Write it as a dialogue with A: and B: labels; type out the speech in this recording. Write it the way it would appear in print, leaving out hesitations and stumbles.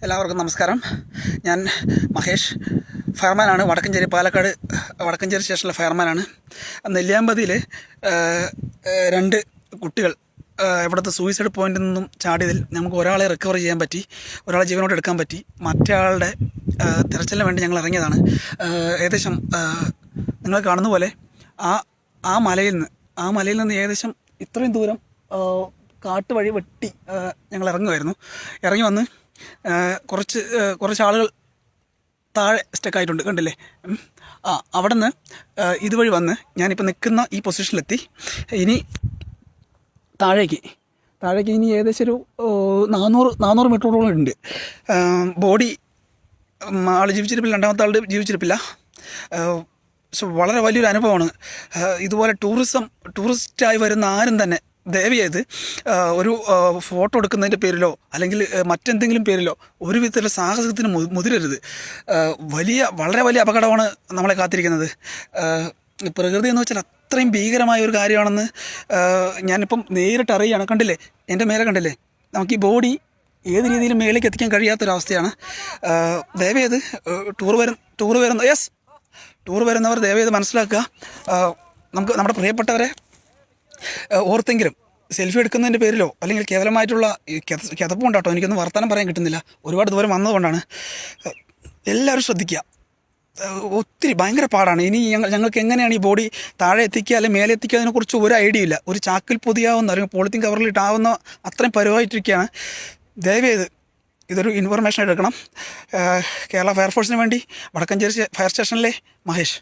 A: എല്ലാവർക്കും നമസ്കാരം. ഞാൻ മഹേഷ്, ഫയർമാനാണ്. പാലക്കാട് വടക്കഞ്ചേരി സ്റ്റേഷനിലെ ഫയർമാനാണ്. നെല്ലിയാമ്പതിയിൽ രണ്ട് കുട്ടികൾ ഇവിടുത്തെ സൂയിസൈഡ് പോയിന്റിൽ നിന്നും ചാടിയതിൽ നമുക്ക് ഒരാളെ റിക്കവർ ചെയ്യാൻ പറ്റി, ഒരാളെ ജീവനോട് എടുക്കാൻ പറ്റി. മറ്റയാളുടെ തിരച്ചിലിന് വേണ്ടി ഞങ്ങൾ ഇറങ്ങിയതാണ്. ഏകദേശം നിങ്ങൾ കാണുന്ന പോലെ ആ മലയിൽ നിന്ന് ഏകദേശം ഇത്രയും ദൂരം കാട്ടുവഴി വെട്ടി ഞങ്ങൾ ഇറങ്ങി വന്ന് കുറച്ച് ആളുകൾ താഴെ സ്റ്റക്കായിട്ടുണ്ട്, കണ്ടില്ലേ? അവിടെ നിന്ന് ഇതുവഴി വന്ന് ഞാനിപ്പോൾ നിൽക്കുന്ന ഈ പൊസിഷനിലെത്തി. ഇനി താഴേക്ക് ഇനി ഏകദേശം ഒരു 400 മീറ്ററോളം ഉണ്ട്. ബോഡി ആൾ ജീവിച്ചിരിപ്പില്ല, രണ്ടാമത്തെ ആളുടെ ജീവിച്ചിരിപ്പില്ല. പക്ഷെ വളരെ വലിയൊരു അനുഭവമാണ്. ഇതുപോലെ ടൂറിസ്റ്റായി വരുന്ന ആരും തന്നെ ദയവ് ചെയ്ത് ഒരു ഫോട്ടോ എടുക്കുന്നതിൻ്റെ പേരിലോ അല്ലെങ്കിൽ മറ്റെന്തെങ്കിലും പേരിലോ ഒരു വിധത്തിലുള്ള സാഹസത്തിന് മുതിരരുത്. വളരെ വലിയ അപകടമാണ് നമ്മളെ കാത്തിരിക്കുന്നത്. പ്രകൃതി എന്ന് വെച്ചാൽ അത്രയും ഭീകരമായ ഒരു കാര്യമാണെന്ന് ഞാനിപ്പം നേരിട്ട് അറിയുകയാണ്. കണ്ടില്ലേ, എൻ്റെ മേലെ കണ്ടില്ലേ? നമുക്ക് ഈ ബോഡി ഏത് രീതിയിലും മേലേക്ക് എത്തിക്കാൻ കഴിയാത്തൊരവസ്ഥയാണ്. ദയവ് ചെയ്ത് ടൂർ വരുന്നവർ ദയവ് ചെയ്ത് മനസ്സിലാക്കുക. നമുക്ക് നമ്മുടെ പ്രിയപ്പെട്ടവരെ ഓർത്തെങ്കിലും സെൽഫി എടുക്കുന്നതിൻ്റെ പേരിലോ അല്ലെങ്കിൽ കേവലമായിട്ടുള്ള കിതപ്പുകൊണ്ടാട്ടോ, എനിക്കൊന്നും വർത്തമാനം പറയാൻ കിട്ടുന്നില്ല, ഒരുപാട് ദൂരം വന്നതുകൊണ്ടാണ്. എല്ലാവരും ശ്രദ്ധിക്കുക. ഒത്തിരി ഭയങ്കര പാടാണ്. ഇനി ഞങ്ങൾക്ക് എങ്ങനെയാണ് ഈ ബോഡി താഴെ എത്തിക്കുക അല്ലെങ്കിൽ മേലെ എത്തിക്കുക, അതിനെക്കുറിച്ച് ഒരു ഐഡിയ ഇല്ല. ഒരു ചാക്കിൽ പൊതിയാവുന്ന അല്ലെങ്കിൽ പോളിത്തീൻ കവറിൽ ഇട്ടാവുന്ന അത്രയും പരുവായിട്ടിരിക്കുകയാണ്. ദയവേത് ഇതൊരു ഇൻഫർമേഷൻ എടുക്കണം. കേരള ഫയർഫോഴ്സിന് വേണ്ടി വടക്കഞ്ചേരി ഫയർ സ്റ്റേഷനിലെ മഹേഷ്.